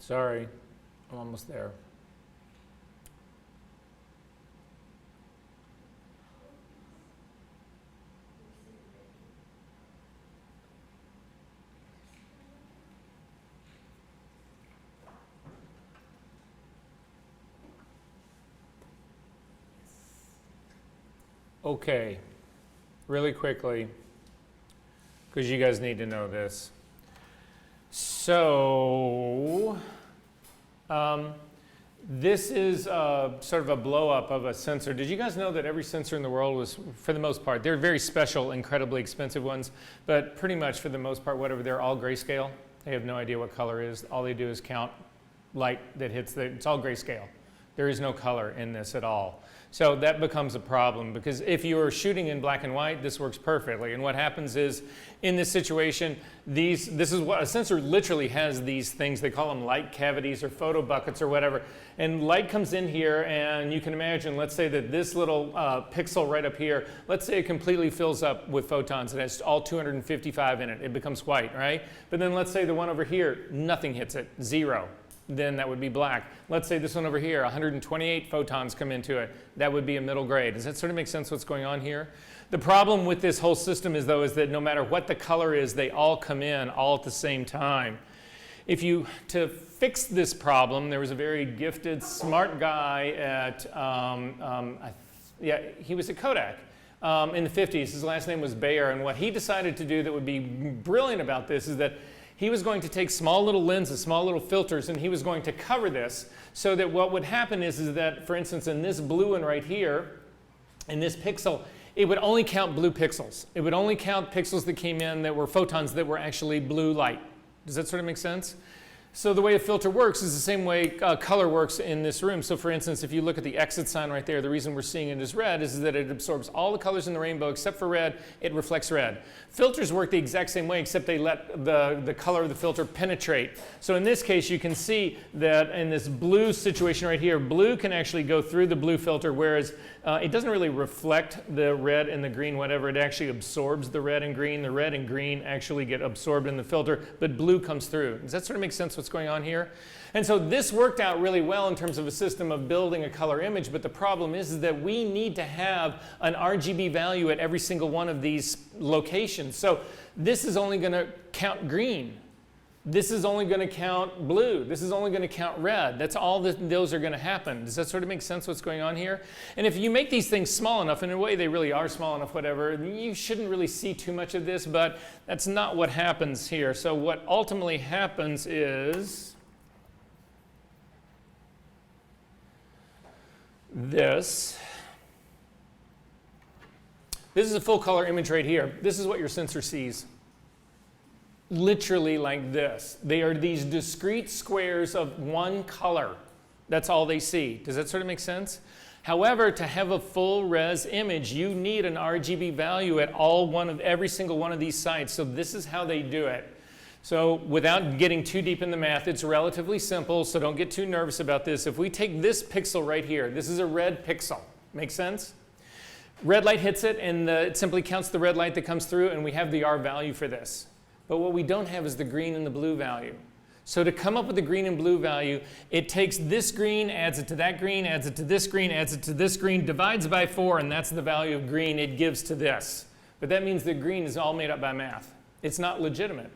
Sorry, I'm almost there. Okay, really quickly, because you guys need to know this. So, this is sort of a blow up of a sensor. Did you guys know that every sensor in the world was, for the most part, they're very special, incredibly expensive ones, but pretty much for the most part, whatever, they're all grayscale. They have no idea what color is. All they do is count light that hits it's all grayscale. There is no color in this at all. So that becomes a problem, because if you are shooting in black and white, this works perfectly. And what happens is, in this situation, this is what a sensor literally has, these things, they call them light cavities or photo buckets or whatever. And light comes in here, and you can imagine, let's say that this little pixel right up here, let's say it completely fills up with photons. It has all 255 in it. It becomes white, right? But then let's say the one over here, nothing hits it, 0. Then that would be black. Let's say this one over here, 128 photons come into it. That would be a middle gray. Does that sort of make sense what's going on here? The problem with this whole system is that no matter what the color is, they all come in all at the same time. To fix this problem, there was a very gifted, smart guy at, he was at Kodak in the 50s. His last name was Bayer, and what he decided to do that would be brilliant about this is that he was going to take small little lenses, small little filters, and he was going to cover this so that what would happen is that, for instance, in this blue one right here, in this pixel, it would only count blue pixels. It would only count pixels that came in that were photons that were actually blue light. Does that sort of make sense? So the way a filter works is the same way color works in this room. So for instance, if you look at the exit sign right there, the reason we're seeing it as red is that it absorbs all the colors in the rainbow except for red. It reflects red. Filters work the exact same way, except they let the color of the filter penetrate. So in this case, you can see that in this blue situation right here, blue can actually go through the blue filter, whereas it doesn't really reflect the red and the green, whatever. It actually absorbs the red and green. The red and green actually get absorbed in the filter, but blue comes through. Does that sort of make sense what's going on here? And so this worked out really well in terms of a system of building a color image, but the problem is that we need to have an RGB value at every single one of these locations. So this is only going to count green. This is only going to count blue. This is only going to count red. That's all those are going to happen. Does that sort of make sense what's going on here? And if you make these things small enough, and in a way they really are small enough, whatever, you shouldn't really see too much of this, but that's not what happens here. So what ultimately happens is this. This is a full color image right here. This is what your sensor sees. Literally like this. They are these discrete squares of one color. That's all they see. Does that sort of make sense? However, to have a full res image, you need an RGB value at every single one of these sites. So this is how they do it. So without getting too deep in the math, it's relatively simple, so don't get too nervous about this. If we take this pixel right here, this is a red pixel. Make sense? Red light hits it, and it simply counts the red light that comes through, and we have the R value for this. But what we don't have is the green and the blue value. So to come up with the green and blue value, it takes this green, adds it to that green, adds it to this green, adds it to this green, divides by 4, and that's the value of green it gives to this. But that means that green is all made up by math. It's not legitimate.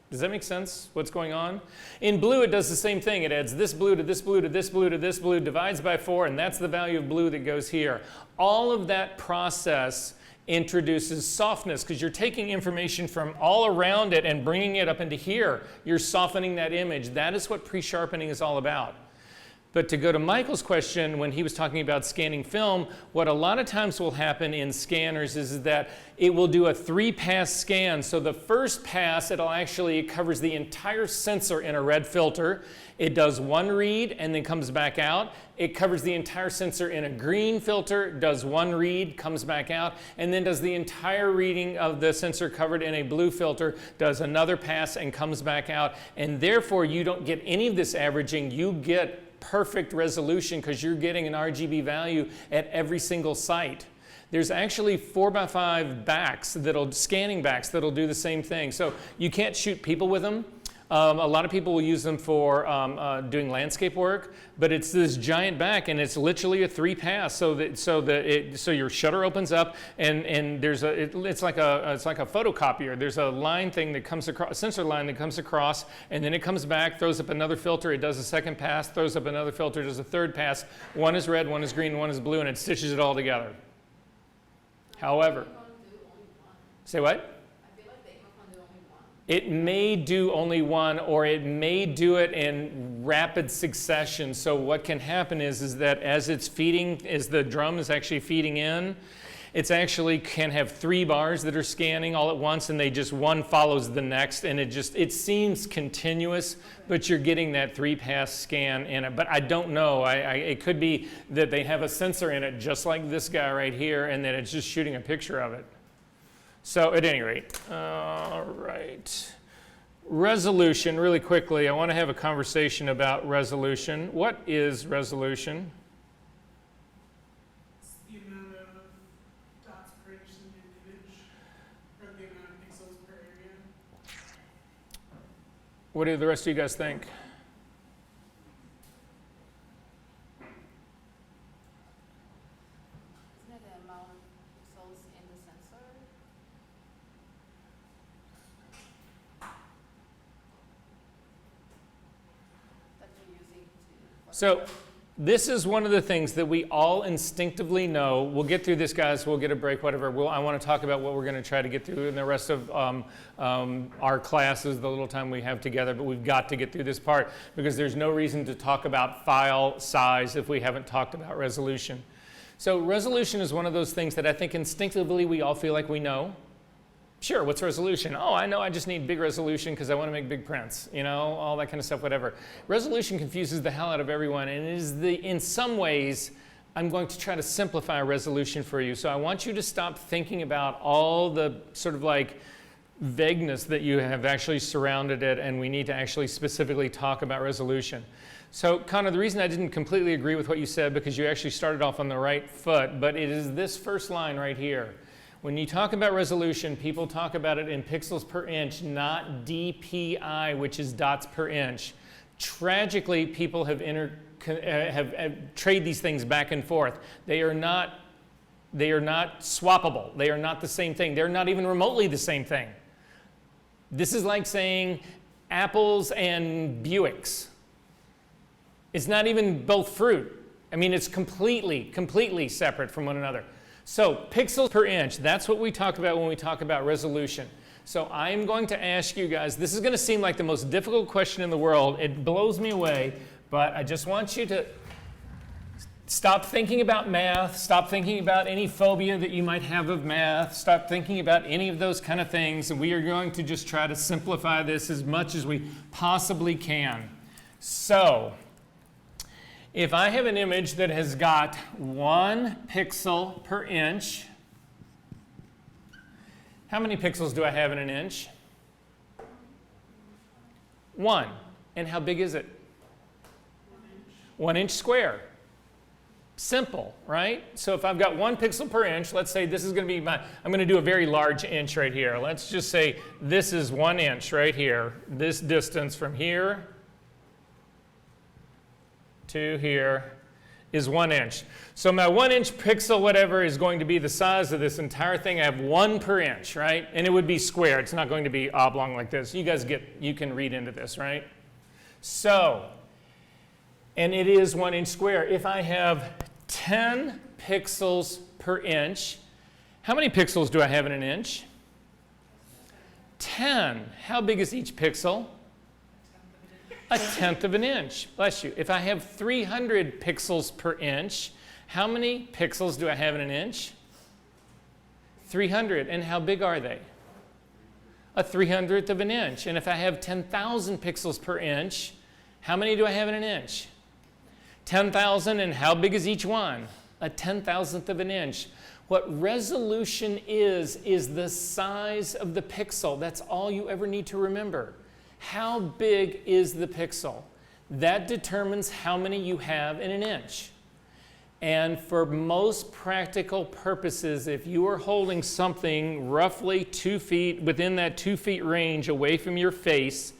Does that make sense, what's going on? In blue, it does the same thing. It adds this blue to this blue to this blue to this blue, divides by 4, and that's the value of blue that goes here. All of that process introduces softness, because you're taking information from all around it and bringing it up into here. You're softening that image. That is what pre-sharpening is all about. But to go to Michael's question, when he was talking about scanning film, what a lot of times will happen in scanners is that it will do a 3-pass scan. So the first pass, it covers the entire sensor in a red filter. It does one read and then comes back out. It covers the entire sensor in a green filter, does one read, comes back out, and then does the entire reading of the sensor covered in a blue filter, does another pass and comes back out. And therefore, you don't get any of this averaging. You get perfect resolution because you're getting an RGB value at every single site. There's actually 4x5 backs, scanning backs that'll do the same thing. So you can't shoot people with them. A lot of people will use them for doing landscape work, but it's this giant back, and it's literally a 3-pass. So your shutter opens up, and there's it's like a photocopier. There's a line thing that comes across, a sensor line that comes across, and then it comes back, throws up another filter. It does a second pass, throws up another filter, does a third pass. One is red, one is green, one is blue, and it stitches it all together. However, say what? It may do only one, or it may do it in rapid succession. So what can happen is that as it's feeding, as the drum is actually feeding in, it's actually can have 3 bars that are scanning all at once, and they just one follows the next, and it seems continuous, but you're getting that 3-pass scan in it. But I don't know. It could be that they have a sensor in it, just like this guy right here, and that it's just shooting a picture of it. So at any rate, all right. Resolution, really quickly, I want to have a conversation about resolution. What is resolution? It's the amount of dots per inch in the image, or the amount of pixels per area. What do the rest of you guys think? Isn't it the amount of pixels in the sensor? That you're using to... So this is one of the things that we all instinctively know. We'll get through this, guys. We'll get a break, whatever. I want to talk about what we're going to try to get through in the rest of our classes, the little time we have together. But we've got to get through this part because there's no reason to talk about file size if we haven't talked about resolution. So resolution is one of those things that I think instinctively we all feel like we know. Sure, what's resolution? Oh, I know I just need big resolution because I want to make big prints, you know, all that kind of stuff, whatever. Resolution confuses the hell out of everyone, and it is in some ways, I'm going to try to simplify resolution for you. So I want you to stop thinking about all the sort of like vagueness that you have actually surrounded it, and we need to actually specifically talk about resolution. So Connor, the reason I didn't completely agree with what you said, because you actually started off on the right foot, but it is this first line right here. When you talk about resolution, people talk about it in pixels per inch, not DPI, which is dots per inch. Tragically, people have trade these things back and forth. They are not swappable. They are not the same thing. They're not even remotely the same thing. This is like saying apples and Buicks. It's not even both fruit. I mean, it's completely separate from one another. So pixels per inch, that's what we talk about when we talk about resolution. So I'm going to ask you guys, this is going to seem like the most difficult question in the world. It blows me away, but I just want you to stop thinking about math, stop thinking about any phobia that you might have of math, stop thinking about any of those kind of things, and we are going to just try to simplify this as much as we possibly can. So, if I have an image that has got 1 pixel per inch, how many pixels do I have in an inch? 1. And how big is it? 1 inch square. Simple, right? So if I've got 1 pixel per inch, let's say this is going to be I'm going to do a very large inch right here. Let's just say this is 1 inch right here. This distance from here to here is 1 inch. So my 1 inch pixel whatever is going to be the size of this entire thing. I have 1 per inch, right? And it would be square. It's not going to be oblong like this. You guys you can read into this, right? So, and it is 1 inch square. If I have 10 pixels per inch, how many pixels do I have in an inch? 10. How big is each pixel? 1/10 of an inch. Bless you. If I have 300 pixels per inch, how many pixels do I have in an inch? 300. And how big are they? 1/300th of an inch. And if I have 10,000 pixels per inch, how many do I have in an inch? 10,000. And how big is each one? 1/10,000th of an inch. What resolution is the size of the pixel. That's all you ever need to remember. How big is the pixel? That determines how many you have in an inch. And for most practical purposes, if you are holding something roughly 2 feet, within that 2 feet range away from your face,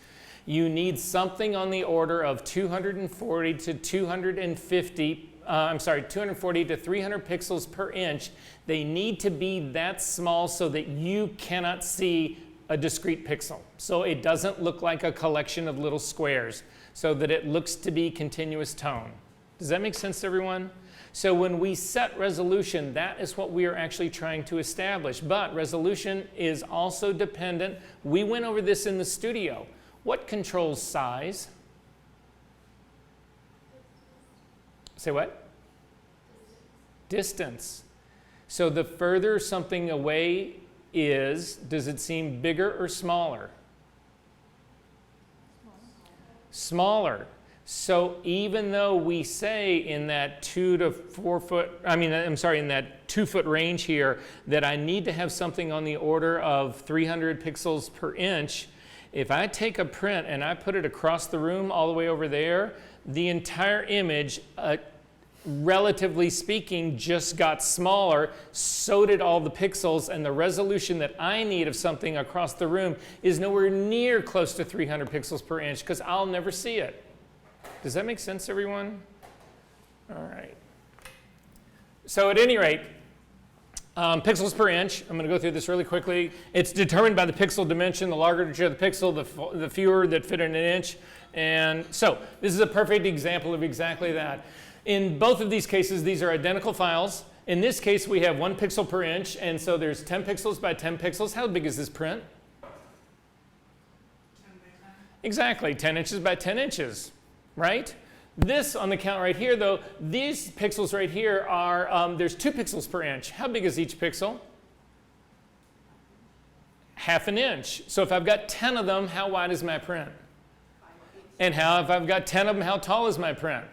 You need something on the order of 240 to 250, 240 to 300 pixels per inch. They need to be that small so that you cannot see a discrete pixel. So it doesn't look like a collection of little squares, so that it looks to be continuous tone. Does that make sense to everyone? So when we set resolution, that is what we are actually trying to establish. But resolution is also dependent. We went over this in the studio. What controls size? Say what? Distance. So the further something away is, does it seem bigger or smaller? Smaller. So even though we say in that 2 to 4 foot, in that 2 foot range here, that I need to have something on the order of 300 pixels per inch, if I take a print and I put it across the room all the way over there, the entire image, relatively speaking, just got smaller. So did all the pixels, and the resolution that I need of something across the room is nowhere near close to 300 pixels per inch because I'll never see it. Does that make sense, everyone? All right. So at any rate, pixels per inch, I'm going to go through this really quickly. It's determined by the pixel dimension. The larger the pixel, the fewer that fit in an inch. And so this is a perfect example of exactly that. In both of these cases, these are identical files. In this case, we have 1 pixel per inch, and so there's 10 pixels by 10 pixels. How big is this print? 10 by 10. Exactly, 10 inches by 10 inches. Right? This on the count right here, though, these pixels right here are, there's 2 pixels per inch. How big is each pixel? Half an inch. So if I've got 10 of them, how wide is my print? And if I've got 10 of them, how tall is my print?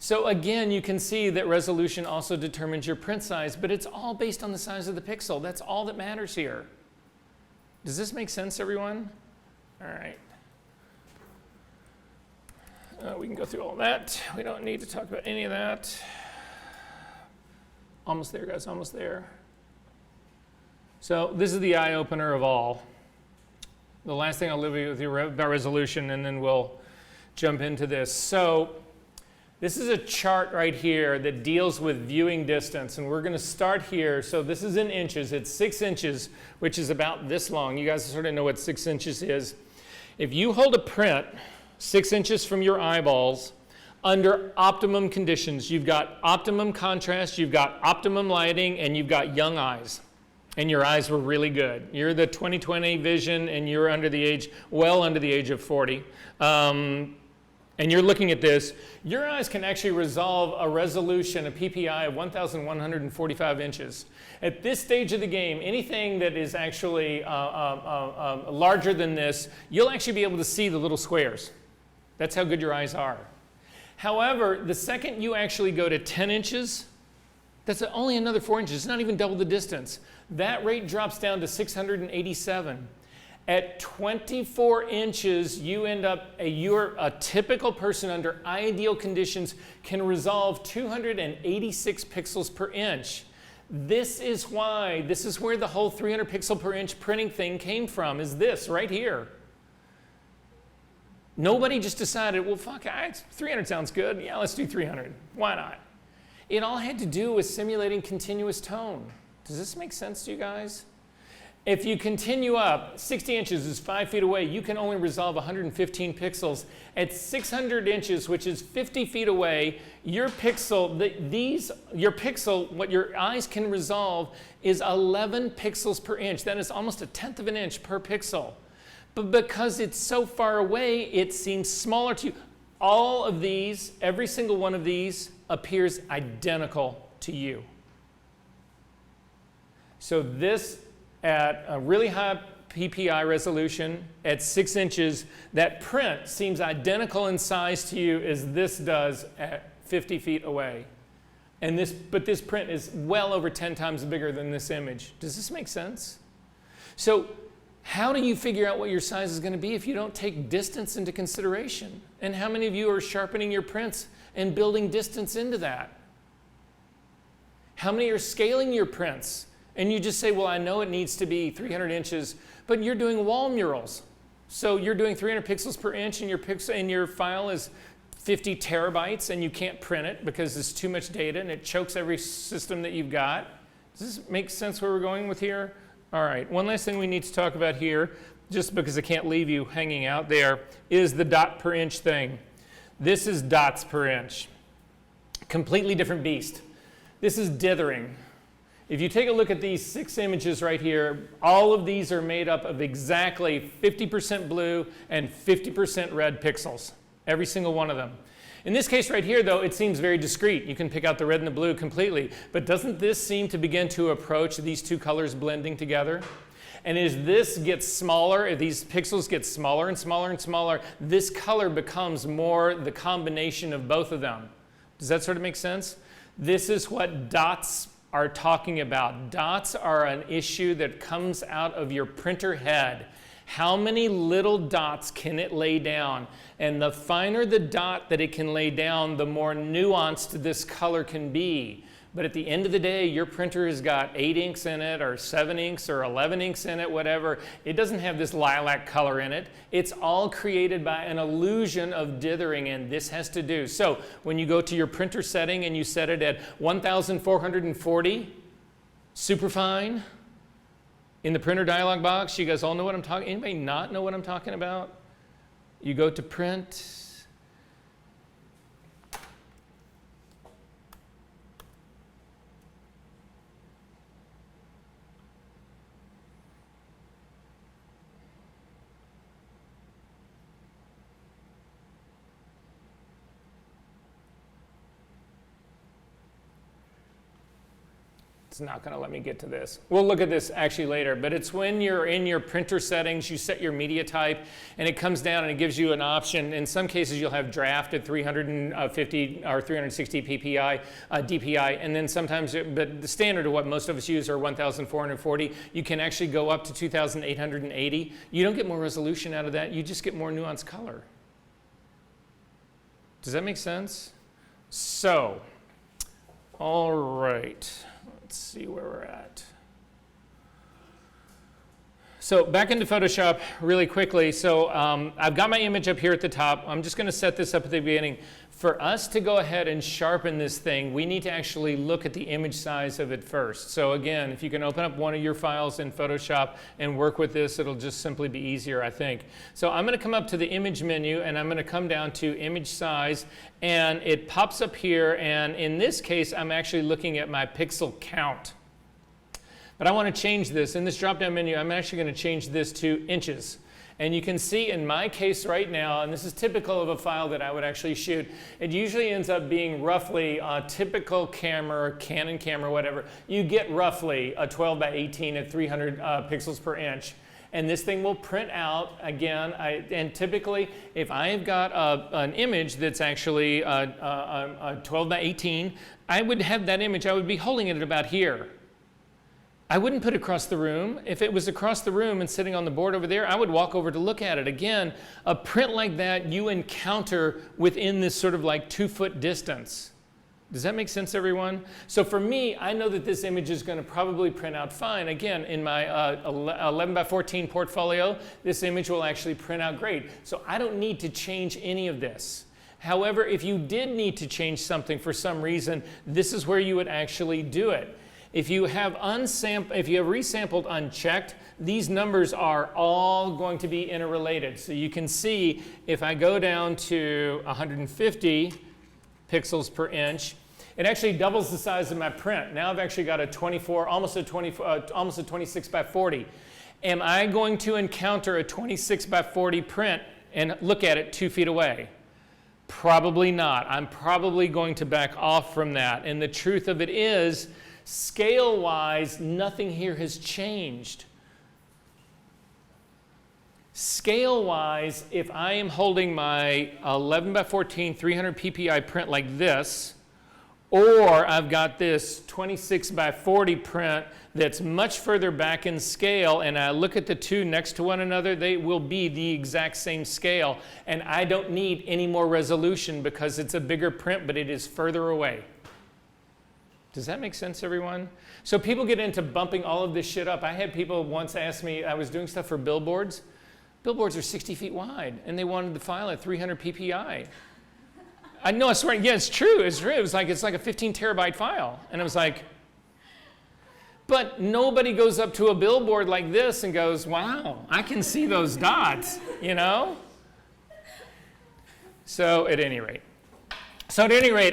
So again, you can see that resolution also determines your print size, but it's all based on the size of the pixel. That's all that matters here. Does this make sense, everyone? All right. We can go through all that. We don't need to talk about any of that. Almost there, guys, almost there. So this is the eye-opener of all. The last thing I'll leave you with about resolution, and then we'll jump into this. So this is a chart right here that deals with viewing distance, and we're going to start here. So this is in inches. It's 6 inches, which is about this long. You guys sort of know what 6 inches is. If you hold a print 6 inches from your eyeballs under optimum conditions, you've got optimum contrast, you've got optimum lighting, and you've got young eyes. And your eyes were really good. You're the 20/20 vision, and you're well under the age of 40. And you're looking at this. Your eyes can actually resolve a resolution, a PPI of 1,145 inches. At this stage of the game, anything that is actually larger than this, you'll actually be able to see the little squares. That's how good your eyes are. However, the second you actually go to 10 inches, that's only another 4 inches. It's not even double the distance. That rate drops down to 687. At 24 inches, you're a typical person under ideal conditions can resolve 286 pixels per inch. This is where the whole 300 pixel per inch printing thing came from, is this right here. Nobody just decided, well, fuck, 300 sounds good. Yeah, let's do 300. Why not? It all had to do with simulating continuous tone. Does this make sense to you guys? If you continue up, 60 inches is 5 feet away, you can only resolve 115 pixels. At 600 inches, which is 50 feet away, your pixel, what your eyes can resolve is 11 pixels per inch. That is almost 1/10 of an inch per pixel. But because it's so far away, it seems smaller to you. All of these, every single one of these, appears identical to you. So this, at a really high PPI resolution, at 6 inches, that print seems identical in size to you as this does at 50 feet away. But this print is well over 10 times bigger than this image. Does this make sense? So how do you figure out what your size is going to be if you don't take distance into consideration? And how many of you are sharpening your prints and building distance into that? How many are scaling your prints? And you just say, well, I know it needs to be 300 inches, but you're doing wall murals. So you're doing 300 pixels per inch and your file is 50 terabytes and you can't print it because there's too much data and it chokes every system that you've got. Does this make sense where we're going with here? All right, one last thing we need to talk about here, just because I can't leave you hanging out there, is the dot per inch thing. This is dots per inch. Completely different beast. This is dithering. If you take a look at these 6 images right here, all of these are made up of exactly 50% blue and 50% red pixels. Every single one of them. In this case right here, though, it seems very discrete. You can pick out the red and the blue completely. But doesn't this seem to begin to approach these two colors blending together? And as this gets smaller, as these pixels get smaller and smaller and smaller, this color becomes more the combination of both of them. Does that sort of make sense? This is what dots are talking about. Dots are an issue that comes out of your printer head. How many little dots can it lay down? And the finer the dot that it can lay down, the more nuanced this color can be. But at the end of the day, your printer has got 8 inks in it, or 7 inks, or 11 inks in it, whatever. It doesn't have this lilac color in it. It's all created by an illusion of dithering, and this has to do. So when you go to your printer setting and you set it at 1440, superfine, in the printer dialog box, you guys all know what I'm talking about? Anybody not know what I'm talking about? You go to print. It's not going to let me get to this. We'll look at this actually later, but it's when you're in your printer settings, you set your media type, and it comes down and it gives you an option. In some cases, you'll have draft at 350 or 360 PPI, DPI, and then sometimes, but the standard of what most of us use are 1440. You can actually go up to 2880. You don't get more resolution out of that. You just get more nuanced color. Does that make sense? So, all right. Let's see where we're at. So back into Photoshop really quickly. So I've got my image up here at the top. I'm just going to set this up at the beginning. For us to go ahead and sharpen this thing, we need to actually look at the image size of it first. So again, if you can open up one of your files in Photoshop and work with this, it'll just simply be easier, I think. So I'm going to come up to the image menu and I'm going to come down to image size, and it pops up here, and in this case, I'm actually looking at my pixel count. But I want to change this. In this drop-down menu, I'm actually going to change this to inches. And you can see in my case right now, and this is typical of a file that I would actually shoot, it usually ends up being roughly a typical camera, Canon camera, whatever. You get roughly a 12 by 18 at 300 pixels per inch. And this thing will print out, again, and typically if I've got an image that's actually a 12 by 18, I would have that image, I would be holding it at about here. I wouldn't put it across the room. If it was across the room and sitting on the board over there, I would walk over to look at it. Again, a print like that you encounter within this sort of like 2-foot distance. Does that make sense, everyone? So for me, I know that this image is going to probably print out fine. Again, in my 11 by 14 portfolio, this image will actually print out great. So I don't need to change any of this. However, if you did need to change something for some reason, this is where you would actually do it. If you have resampled unchecked, these numbers are all going to be interrelated. So you can see if I go down to 150 pixels per inch, it actually doubles the size of my print. Now I've actually got a 24, almost a 26 by 40. Am I going to encounter a 26 by 40 print and look at it 2 feet away? Probably not. I'm probably going to back off from that. And the truth of it is, scale-wise, nothing here has changed. Scale-wise, if I am holding my 11 by 14 300 PPI print like this, or I've got this 26 by 40 print that's much further back in scale, and I look at the two next to one another, they will be the exact same scale, and I don't need any more resolution because it's a bigger print, but it is further away. Does that make sense, everyone? So people get into bumping all of this shit up. I had people once ask me, I was doing stuff for billboards, Billboards are 60 feet wide, and they wanted the file at 300 ppi. I know, I swear, yeah, it's true, it's true. It's like a 15 terabyte file. And I was like, but nobody goes up to a billboard like this and goes, wow, I can see those dots, you know? So at any rate,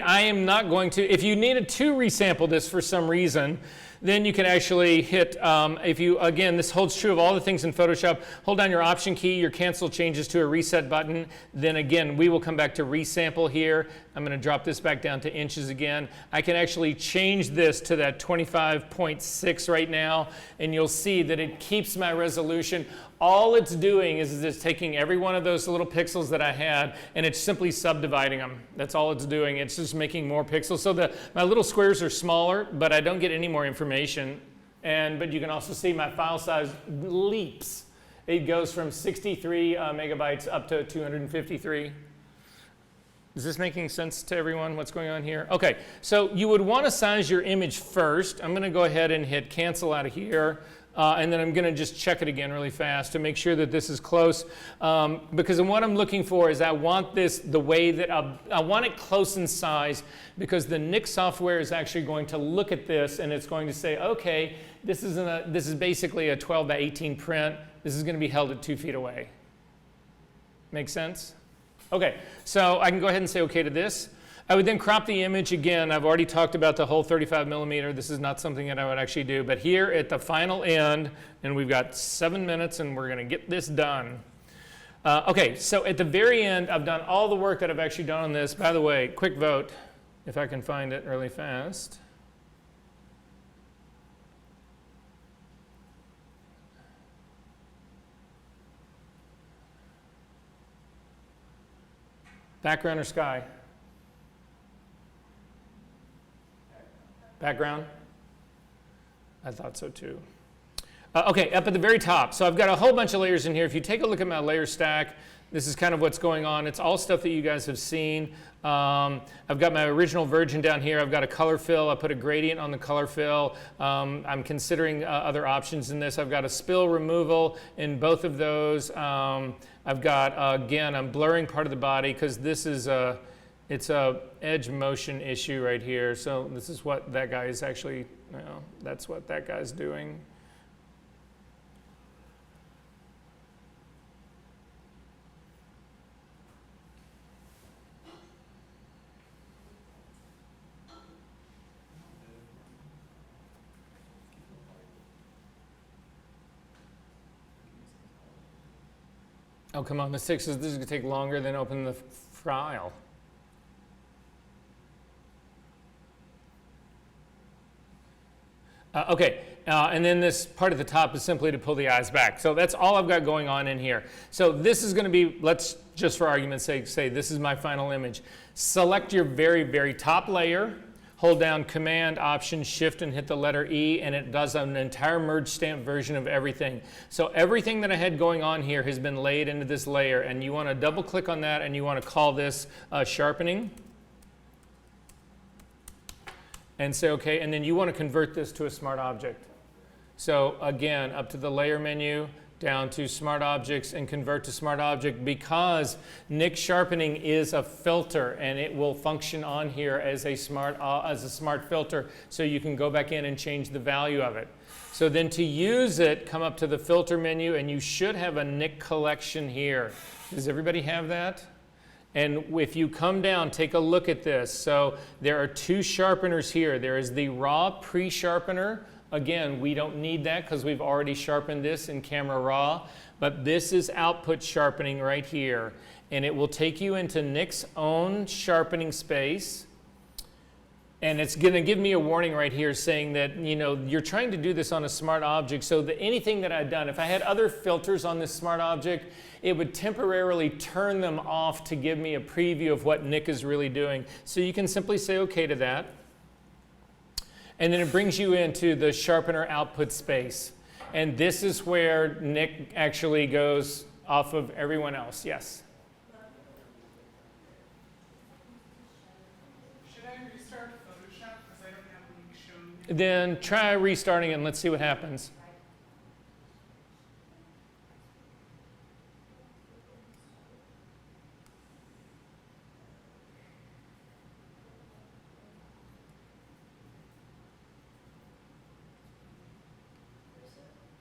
I am not going to, if you needed to resample this for some reason, then you can actually hit, again, this holds true of all the things in Photoshop, hold down your Option key, your cancel changes to a reset button, then again, we will come back to resample here. I'm going to drop this back down to inches again. I can actually change this to that 25.6 right now, and you'll see that it keeps my resolution. All it's doing is it's taking every one of those little pixels that I had, and it's simply subdividing them. That's all it's doing. It's just making more pixels. So my little squares are smaller, but I don't get any more information. But you can also see my file size leaps. It goes from 63 megabytes up to 253. Is this making sense to everyone, what's going on here? Okay, so you would want to size your image first. I'm going to go ahead and hit cancel out of here. And then I'm going to just check it again really fast to make sure that this is close. Because what I'm looking for is I want this the way that I want it close in size, because the Nik software is actually going to look at this and it's going to say, okay, this is basically a 12 by 18 print. This is going to be held at 2 feet away. Make sense? Okay, so I can go ahead and say okay to this. I would then crop the image again. I've already talked about the whole 35 millimeter. This is not something that I would actually do. But here at the final end, and we've got 7 minutes, and we're going to get this done. Okay, so at the very end, I've done all the work that I've actually done on this. By the way, quick vote, if I can find it really fast. Background or sky? Background? I thought so too. Okay, up at the very top. So I've got a whole bunch of layers in here. If you take a look at my layer stack, this is kind of what's going on. It's all stuff that you guys have seen. I've got my original version down here. I've got a color fill. I put a gradient on the color fill. I'm considering other options in this. I've got a spill removal in both of those. I've got, again, I'm blurring part of the body because this is it's a edge motion issue right here. So this is what that guy is actually, that's what that guy's doing. Oh, come on, mistake says this is going to take longer than open the file. Okay, and then this part at the top is simply to pull the eyes back. So that's all I've got going on in here. So this is going to be, let's just for argument's sake say this is my final image. Select your very, very top layer. Hold down Command, Option, Shift, and hit the letter E, and it does an entire merge stamp version of everything. So everything that I had going on here has been laid into this layer, and you want to double click on that, and you want to call this Sharpening. And say OK, and then you want to convert this to a smart object. So again, up to the layer menu, down to smart objects and convert to smart object, because Nik Sharpening is a filter and it will function on here as a smart filter, so you can go back in and change the value of it. So then to use it, come up to the filter menu, and you should have a Nik collection here. Does everybody have that? And if you come down, take a look at this. So there are two sharpeners here. There is the raw pre-sharpener. Again, we don't need that because we've already sharpened this in Camera Raw. But this is output sharpening right here. And it will take you into Nik's own sharpening space. And it's going to give me a warning right here saying that, you're trying to do this on a smart object. So that anything that I've done, if I had other filters on this smart object, it would temporarily turn them off to give me a preview of what Nik is really doing. So you can simply say OK to that. And then it brings you into the sharpener output space. And this is where Nik actually goes off of everyone else. Yes? Should I restart Photoshop because I don't have a link shown? Then try restarting it and let's see what happens.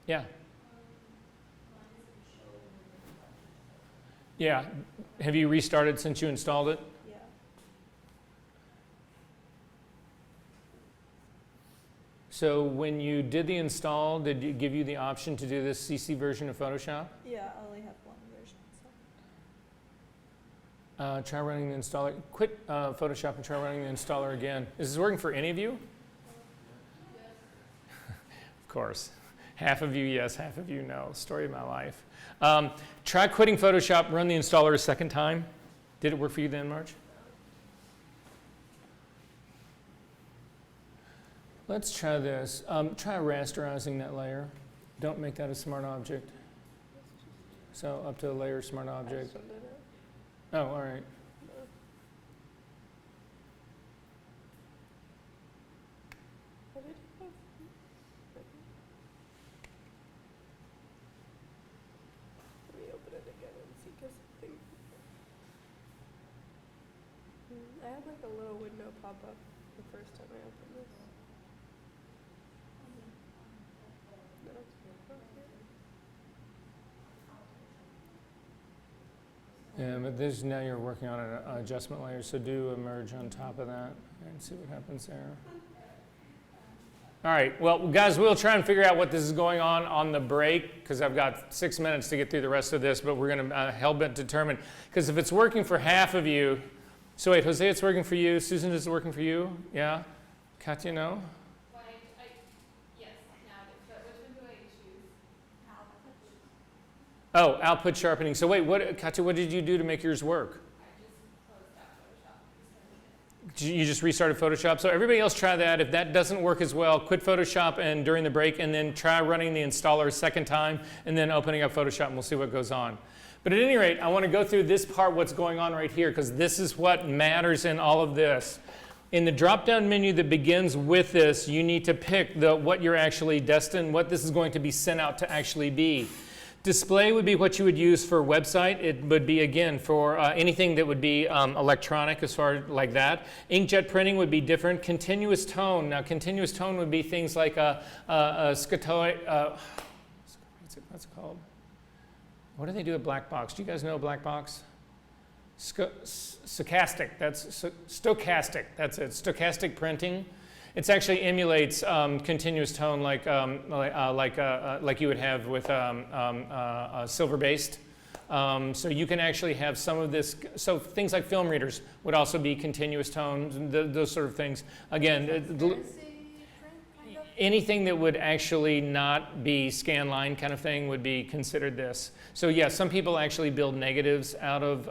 Yeah. Yeah. Have you restarted since you installed it? Yeah. So when you did the install, did it give you the option to do this CC version of Photoshop? Yeah, I only have one version. So. Try running the installer. Quit Photoshop and try running the installer again. Is this working for any of you? Of course. Half of you yes, half of you no. Story of my life. Try quitting Photoshop, run the installer a second time. Did it work for you then, Marge? Let's try this. Try rasterizing that layer. Don't make that a smart object. So up to a layer smart object. Oh, all right. Let me open it again and see, because I had like a little window pop up the first time I opened this. No, it's not here. Yeah, but this now you're working on an adjustment layer, so do a merge on top of that and see what happens there. All right, well, guys, we'll try and figure out what this is going on the break, because I've got 6 minutes to get through the rest of this, but we're going to hell-bent determine, because if it's working for half of you, so wait, Jose, it's working for you. Susan, is it working for you? Yeah? Katya, no? Well, yes, now it is, but which one do I choose? Oh, output sharpening. So wait, Katya, what did you do to make yours work? I just closed out Photoshop and restarted it. You just restarted Photoshop. So everybody else try that. If that doesn't work as well, quit Photoshop and during the break, and then try running the installer a second time, and then opening up Photoshop, and we'll see what goes on. But at any rate, I want to go through this part, what's going on right here, because this is what matters in all of this. In the drop-down menu that begins with this, you need to pick what you're actually destined, what this is going to be sent out to actually be. Display would be what you would use for a website. It would be, again, for anything that would be electronic as far like that. Inkjet printing would be different. Continuous tone. Now, continuous tone would be things like a scatoid. What's it called? What do they do at Black Box? Do you guys know Black Box? Stochastic. That's stochastic. That's it. Stochastic printing. It actually emulates continuous tone like you would have with silver-based. So you can actually have some of this. So things like film readers would also be continuous tone. Those sort of things. Again. Anything that would actually not be scan line kind of thing would be considered this. So yeah, some people actually build negatives out of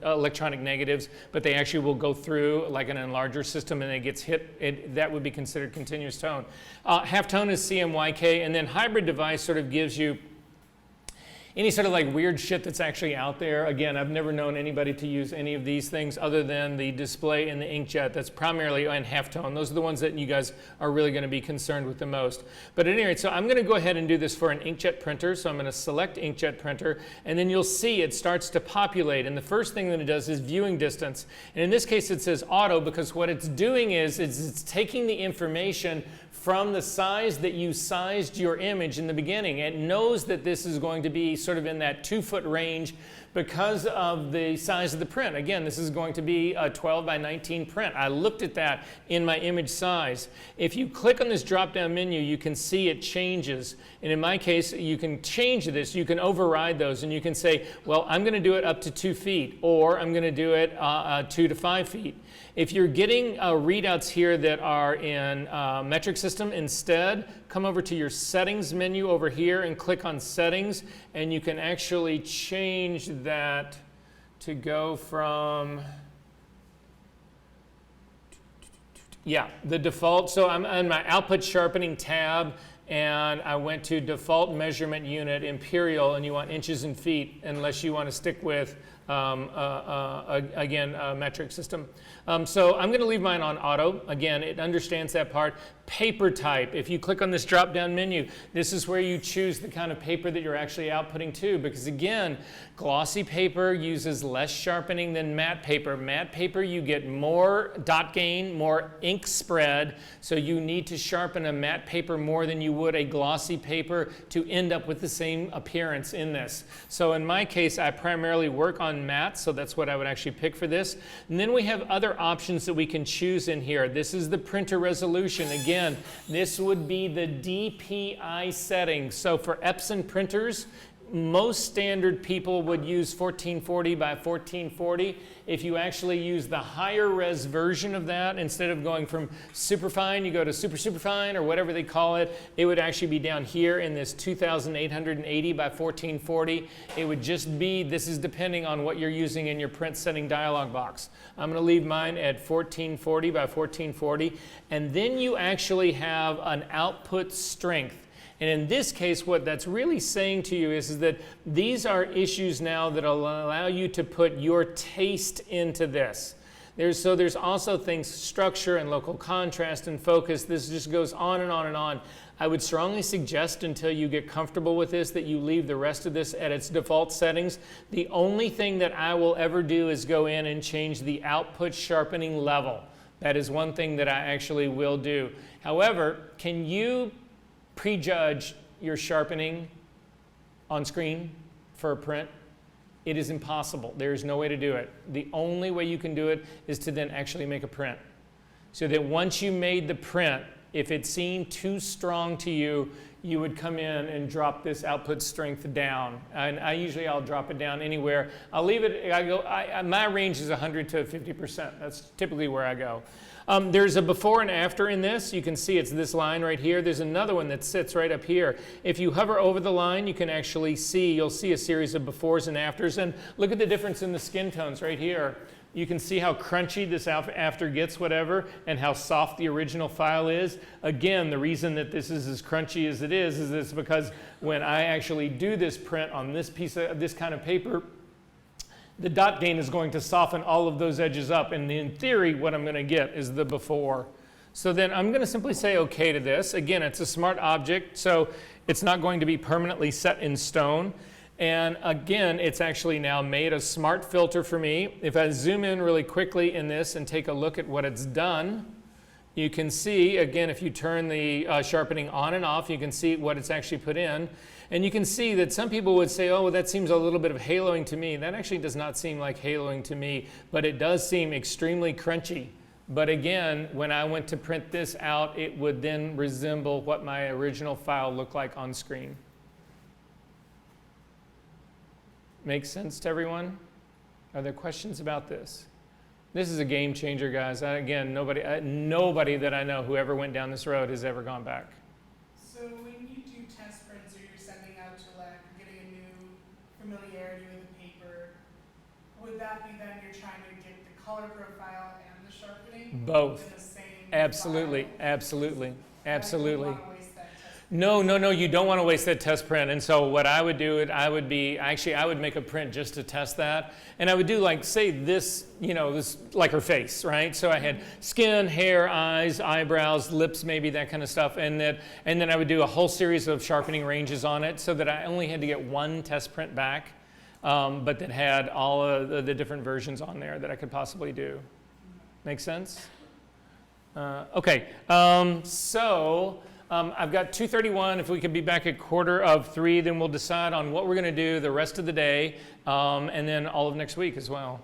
electronic negatives, but they actually will go through like an enlarger system and it gets hit. That would be considered continuous tone. Halftone is CMYK, and then hybrid device sort of gives you any sort of like weird shit that's actually out there. Again, I've never known anybody to use any of these things other than the display and the inkjet. That's primarily and halftone. Those are the ones that you guys are really going to be concerned with the most. But at any rate, so I'm going to go ahead and do this for an inkjet printer. So I'm going to select inkjet printer, and then you'll see it starts to populate. And the first thing that it does is viewing distance. And in this case, it says auto, because what it's doing is it's taking the information from the size that you sized your image in the beginning. It knows that this is going to be sort of in that 2-foot range because of the size of the print. Again, this is going to be a 12 by 19 print. I looked at that in my image size. If you click on this drop-down menu, you can see it changes. And in my case, you can change this. You can override those, and you can say, well, I'm going to do it up to 2 feet, or I'm going to do it 2 to 5 feet. If you're getting readouts here that are in metric system, instead, come over to your settings menu over here and click on settings, and you can actually change that to go from, yeah, the default. So I'm on my output sharpening tab, and I went to default measurement unit, imperial, and you want inches and feet, unless you want to stick with, again, metric system. So I'm going to leave mine on auto. Again, it understands that part. paper type. If you click on this drop-down menu, this is where you choose the kind of paper that you're actually outputting to, because again, glossy paper uses less sharpening than matte paper. Matte paper, you get more dot gain, more ink spread, so you need to sharpen a matte paper more than you would a glossy paper to end up with the same appearance in this. So in my case, I primarily work on matte, so that's what I would actually pick for this. And then we have other options that we can choose in here. This is the printer resolution. Again, this would be the DPI setting. So for Epson printers, most standard people would use 1440 by 1440. If you actually use the higher res version of that, instead of going from superfine, you go to superfine or whatever they call it, it would actually be down here in this 2880 by 1440. It would just be, this is depending on what you're using in your print setting dialog box. I'm going to leave mine at 1440 by 1440. And then you actually have an output strength. And in this case, what that's really saying to you is that these are issues now that will allow you to put your taste into this. There's also things, structure and local contrast and focus. This just goes on and on and on. I would strongly suggest, until you get comfortable with this, that you leave the rest of this at its default settings. The only thing that I will ever do is go in and change the output sharpening level. That is one thing that I actually will do. However, can you prejudge your sharpening on screen for a print? It is impossible. There is no way to do it. The only way you can do it is to then actually make a print. So that once you made the print, if it seemed too strong to you, you would come in and drop this output strength down. And I'll drop it down anywhere. I'll leave it, my range is 100 to 50%. That's typically where I go. There's a before and after in this. You can see it's this line right here. There's another one that sits right up here. If you hover over the line, you can actually see, you'll see a series of befores and afters. And look at the difference in the skin tones right here. You can see how crunchy this after gets, whatever, and how soft the original file is. Again, the reason that this is as crunchy as it is it's because when I actually do this print on this piece of this kind of paper, the dot gain is going to soften all of those edges up. And in theory, what I'm going to get is the before. So then I'm going to simply say OK to this. Again, it's a smart object, so it's not going to be permanently set in stone. And again, it's actually now made a smart filter for me. If I zoom in really quickly in this and take a look at what it's done, you can see, again, if you turn the sharpening on and off, you can see what it's actually put in. And you can see that some people would say, oh, well, that seems a little bit of haloing to me. That actually does not seem like haloing to me, but it does seem extremely crunchy. But again, when I went to print this out, it would then resemble what my original file looked like on screen. Make sense to everyone? Are there questions about this? This is a game changer, guys. Again, nobody that I know who ever went down this road has ever gone back. So when you do test prints or you're sending out to lab, getting a new familiarity with the paper, would that be then you're trying to get the color profile and the sharpening? Both. In the same Absolutely, file? absolutely, And absolutely. I don't wanna waste that test print. No, you don't want to waste that test print. And so what I would do, I would make a print just to test that. And I would do like, say this, this, like her face, right? So I had skin, hair, eyes, eyebrows, lips, maybe that kind of stuff. And then I would do a whole series of sharpening ranges on it so that I only had to get one test print back, but that had all of the different versions on there that I could possibly do. Make sense? Okay, so I've got 2:31. If we could be back at 2:45, then we'll decide on what we're going to do the rest of the day, and then all of next week as well.